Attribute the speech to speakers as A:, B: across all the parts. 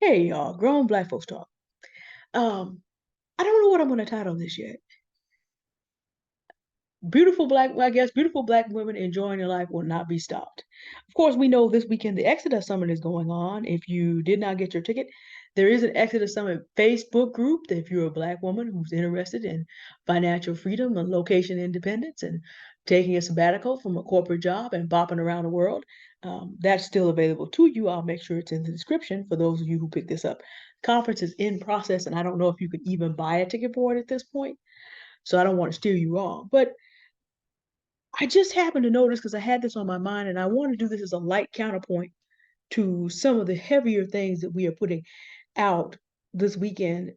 A: Hey y'all, grown black folks talk. Um, I don't know what I'm gonna title this yet. Beautiful black women enjoying their life will not be stopped. Of course, we know this weekend the Exodus Summit is going on. If you did not get your ticket, there is an Exodus Summit Facebook group that if you're a black woman who's interested in financial freedom and location independence and taking a sabbatical from a corporate job and bopping around the world, that's still available to you. I'll make sure it's in the description for those of you who pick this up. Conference is in process, and I don't know if you can even buy a ticket for it at this point. So I don't want to steer you wrong. But I just happened to notice because I had this on my mind, and I want to do this as a light counterpoint to some of the heavier things that we are putting out this weekend.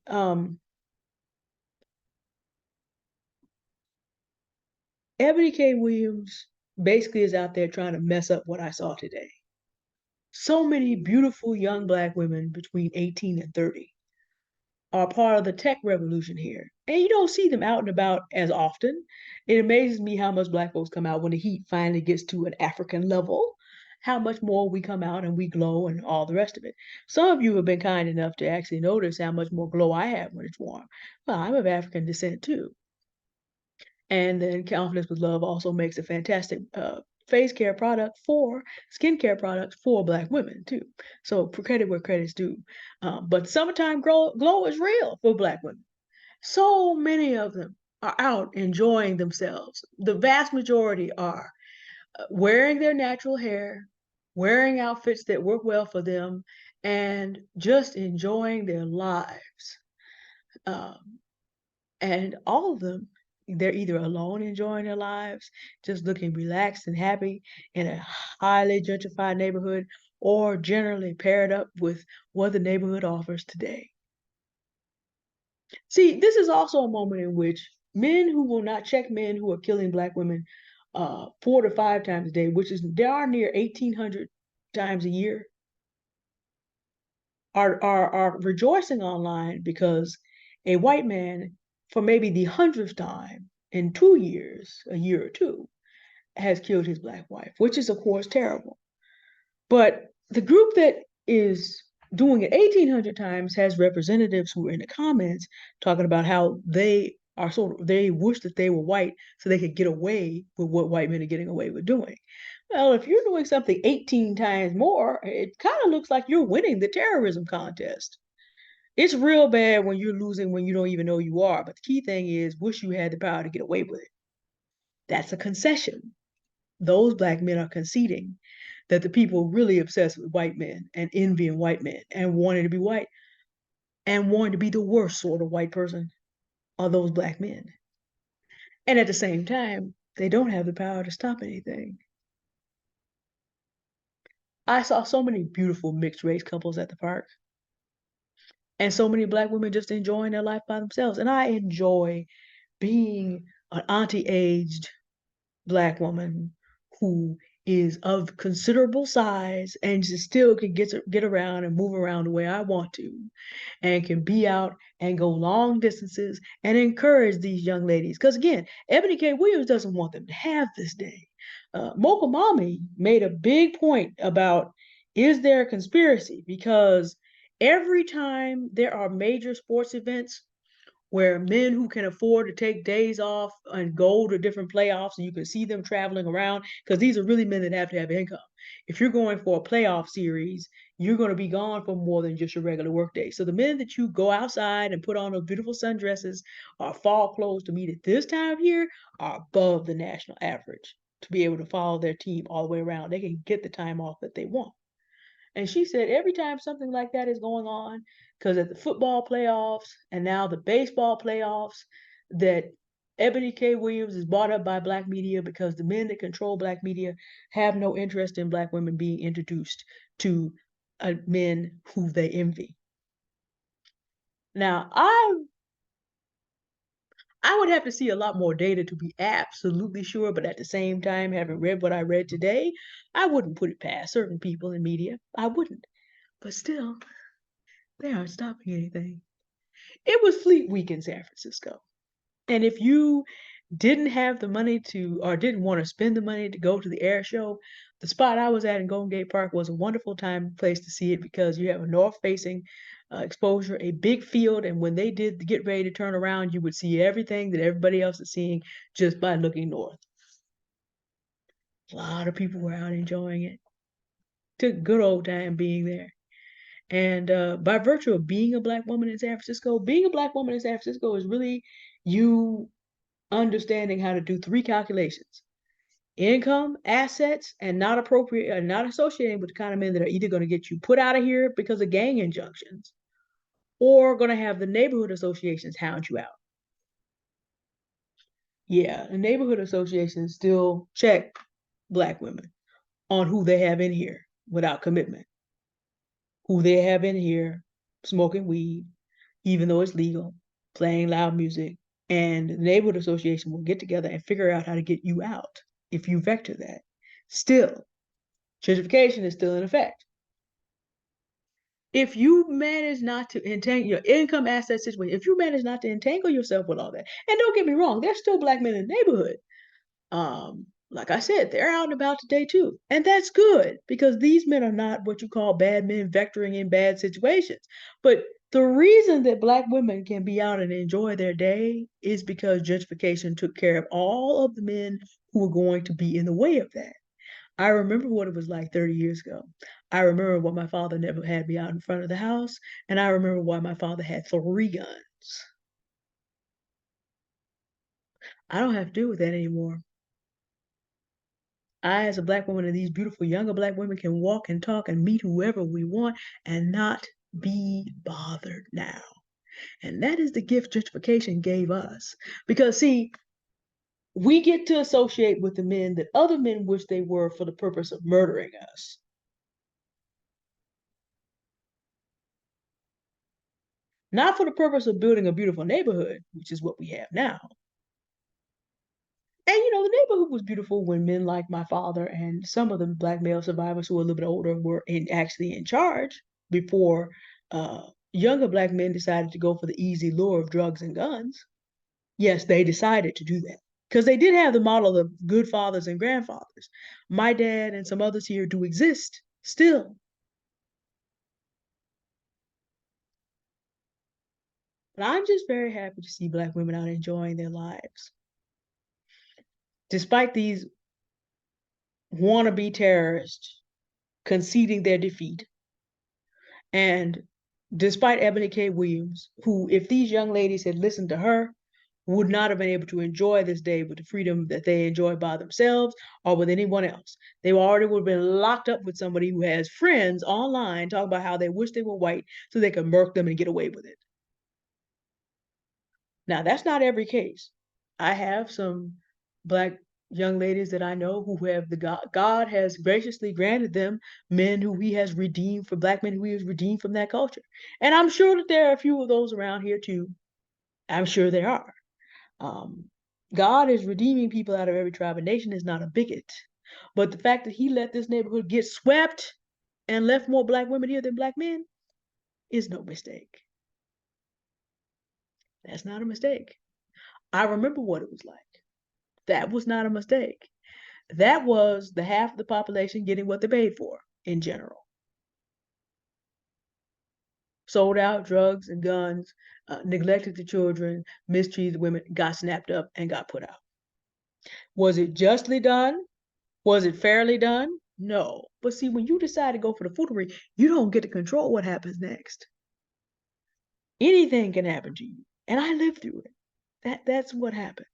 A: Ebony K. Williams basically is out there trying to mess up what I saw today. So many beautiful young black women between 18 and 30 are part of the tech revolution here. And you don't see them out and about as often. It amazes me how much black folks come out when the heat finally gets to an African level, how much more we come out and we glow and all the rest of it. Some of you have been kind enough to actually notice how much more glow I have when it's warm. Well, I'm of African descent too. And then Confidence with Love also makes a fantastic face care product for skincare products for black women too. So for credit where credit's due. But summertime glow is real for black women. So many of them are out enjoying themselves. The vast majority are wearing their natural hair, wearing outfits that work well for them, and just enjoying their lives. Um, and all of them, they're either alone enjoying their lives, just looking relaxed and happy in a highly gentrified neighborhood, or generally paired up with what the neighborhood offers today. See, this is also a moment in which men who will not check men who are killing black women 4 to 5 times a day, which is darn near 1,800 times a year, are rejoicing online because a white man, for maybe the 100th time in 2 years, a year or two, has killed his black wife, which is, of course, terrible. But the group that is doing it 1,800 times has representatives who are in the comments talking about how they wish that they were white so they could get away with what white men are getting away with doing. Well, if you're doing something 18 times more, it kind of looks like you're winning the terrorism contest. It's real bad when you're losing when you don't even know you are. But the key thing is, wish you had the power to get away with it. That's a concession. Those black men are conceding that the people really obsessed with white men and envying white men and wanting to be white and wanting to be the worst sort of white person are those black men. And at the same time, they don't have the power to stop anything. I saw so many beautiful mixed race couples at the park and so many black women just enjoying their life by themselves. And I enjoy being an auntie aged black woman who is of considerable size and still can get around and move around the way I want to, and can be out and go long distances and encourage these young ladies. Because again, Ebony K. Williams doesn't want them to have this day. Mocha Mommy made a big point about is there a conspiracy? Because every time there are major sports events, where men who can afford to take days off and go to different playoffs and you can see them traveling around because these are really men that have to have income. If you're going for a playoff series, you're going to be gone for more than just your regular workday. So the men that you go outside and put on those beautiful sundresses or fall clothes to meet at this time of year are above the national average to be able to follow their team all the way around. They can get the time off that they want. And she said every time something like that is going on, because at the football playoffs and now the baseball playoffs, that Ebony K. Williams is bought up by black media because the men that control black media have no interest in black women being introduced to men who they envy. Now, I would have to see a lot more data to be absolutely sure, but at the same time, having read what I read today, I wouldn't put it past certain people in media. I wouldn't. But still, they aren't stopping anything. It was Fleet Week in San Francisco. And if you didn't have the money to, or didn't want to spend the money to go to the air show, The spot I was at in Golden Gate Park was a wonderful place to see it because you have a north-facing exposure, a big field, and when they did get ready to turn around, you would see everything that everybody else is seeing just by looking north. A lot of people were out enjoying it. Took a good old time being there. And by virtue of being a Black woman in San Francisco, being a Black woman in San Francisco is really you understanding how to do three calculations: income, assets, and not appropriate, not associating with the kind of men that are either going to get you put out of here because of gang injunctions or going to have the neighborhood associations hound you out. Yeah, the neighborhood associations still check Black women on who they have in here without commitment, who they have in here smoking weed, even though it's legal, playing loud music, and the neighborhood association will get together and figure out how to get you out if you vector that. Still, gentrification is still in effect. If you manage not to entangle your income asset situation, if you manage not to entangle yourself with all that, and don't get me wrong, there's still Black men in the neighborhood. Like I said, they're out and about today too. And that's good because these men are not what you call bad men vectoring in bad situations. But the reason that Black women can be out and enjoy their day is because gentrification took care of all of the men who were going to be in the way of that. I remember what it was like 30 years ago. I remember why my father never had me out in front of the house, and I remember why my father had 3 guns. I don't have to do with that anymore. I, as a Black woman, and these beautiful younger Black women can walk and talk and meet whoever we want and not be bothered now. And that is the gift gentrification gave us. Because, see, we get to associate with the men that other men wish they were for the purpose of murdering us. Not for the purpose of building a beautiful neighborhood, which is what we have now. And the neighborhood was beautiful when men like my father and some of the Black male survivors who were a little bit older were actually in charge before younger Black men decided to go for the easy lure of drugs and guns. Yes, they decided to do that because they did have the model of good fathers and grandfathers. My dad and some others here do exist still. But I'm just very happy to see Black women out enjoying their lives. Despite these wannabe terrorists conceding their defeat, and despite Ebony K. Williams, who, if these young ladies had listened to her, would not have been able to enjoy this day with the freedom that they enjoy by themselves or with anyone else. They already would have been locked up with somebody who has friends online talking about how they wish they were white so they could murk them and get away with it. Now, that's not every case. I have some Black young ladies that I know who have God has graciously granted them men who he has redeemed for Black men who he has redeemed from that culture. And I'm sure that there are a few of those around here too. I'm sure there are. God is redeeming people out of every tribe and nation is not a bigot. But the fact that he let this neighborhood get swept and left more Black women here than Black men is no mistake. That's not a mistake. I remember what it was like. That was not a mistake. That was the half of the population getting what they paid for in general. Sold out drugs and guns, neglected the children, mistreated women, got snapped up and got put out. Was it justly done? Was it fairly done? No. But see, when you decide to go for the foolery, you don't get to control what happens next. Anything can happen to you. And I lived through it. That's what happened.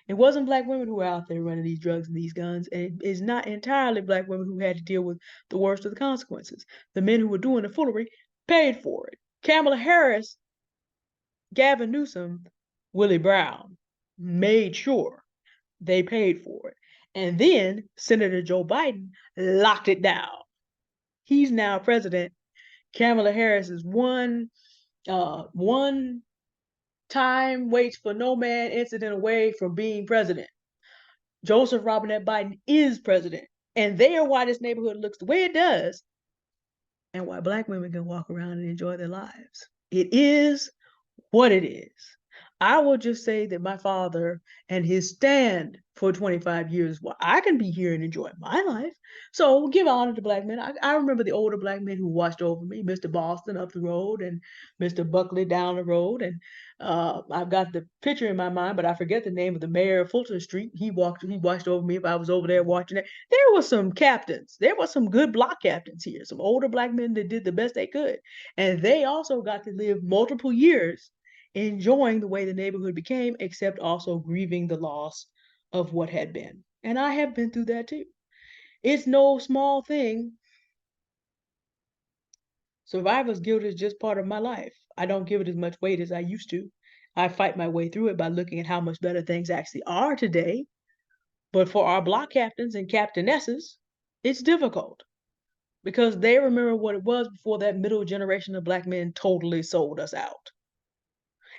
A: It wasn't Black women who were out there running these drugs and these guns, and it's not entirely Black women who had to deal with the worst of the consequences. The men who were doing the foolery paid for it. Kamala Harris, Gavin Newsom, Willie Brown made sure they paid for it. And then Senator Joe Biden locked it down. He's now president. Kamala Harris is one time waits for no man incident away from being president. Joseph Robinette Biden is president. And they are why this neighborhood looks the way it does and why Black women can walk around and enjoy their lives. It is what it is. I will just say that my father and his stand for 25 years, well, I can be here and enjoy my life. So give honor to black men. I remember the older black men who watched over me, Mr. Boston up the road and Mr. Buckley down the road. And I've got the picture in my mind, but I forget the name of the mayor of Fulton Street. He watched over me if I was over there watching it. There were some captains. There were some good block captains here, some older black men that did the best they could. And they also got to live multiple years enjoying the way the neighborhood became, except also grieving the loss of what had been. And I have been through that too. It's no small thing. Survivor's guilt is just part of my life. I don't give it as much weight as I used to. I fight my way through it by looking at how much better things actually are today. But for our block captains and captainesses, it's difficult because they remember what it was before that middle generation of black men totally sold us out.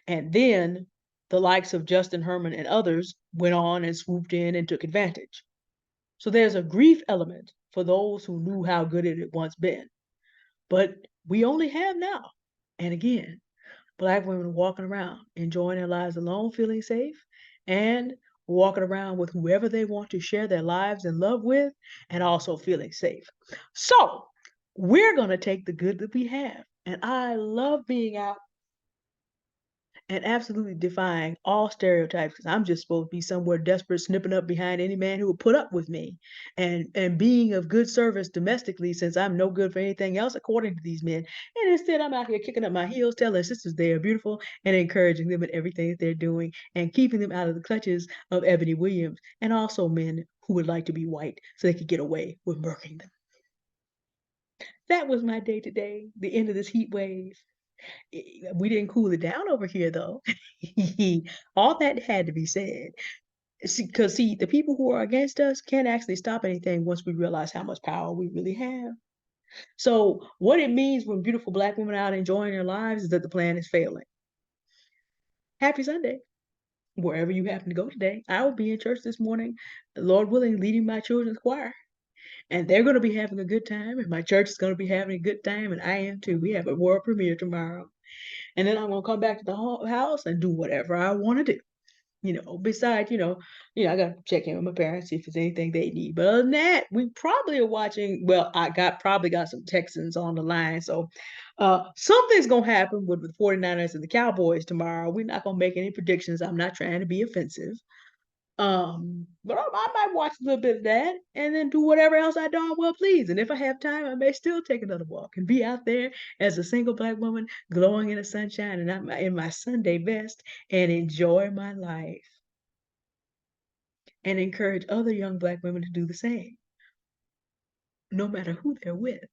A: And then the likes of Justin Herman and others went on and swooped in and took advantage. So there's a grief element for those who knew how good it had once been. But we only have now. And again, black women walking around, enjoying their lives alone, feeling safe, and walking around with whoever they want to share their lives and love with, and also feeling safe. So we're going to take the good that we have. And I love being out and absolutely defying all stereotypes because I'm just supposed to be somewhere desperate, snipping up behind any man who would put up with me, and being of good service domestically since I'm no good for anything else according to these men. And instead, I'm out here kicking up my heels, telling sisters they are beautiful, and encouraging them in everything that they're doing, and keeping them out of the clutches of Ebony Williams, and also men who would like to be white so they could get away with murking them. That was my day today, the end of this heat wave. We didn't cool it down over here though. All that had to be said. Because see, the people who are against us can't actually stop anything once we realize how much power we really have. So what it means when beautiful black women are out enjoying their lives is that the plan is failing. Happy Sunday, wherever you happen to go today. I will be in church this morning, Lord willing, leading my children's choir. And they're going to be having a good time, and my church is going to be having a good time, and I am too. We have a world premiere tomorrow. And then I'm gonna come back to the house and do whatever I want to do. Besides, I gotta check in with my parents, see if there's anything they need. But other than that, we probably are watching. Well, probably got some Texans on the line, so something's gonna happen with the 49ers and the Cowboys tomorrow. We're not gonna make any predictions. I'm not trying to be offensive. But I might watch a little bit of that and then do whatever else I darn well please. And if I have time, I may still take another walk and be out there as a single black woman glowing in the sunshine and I'm in my Sunday best and enjoy my life and encourage other young black women to do the same, no matter who they're with.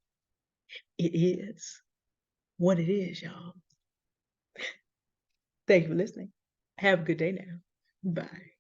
A: It is what it is, y'all. Thank you for listening. Have a good day now. Bye.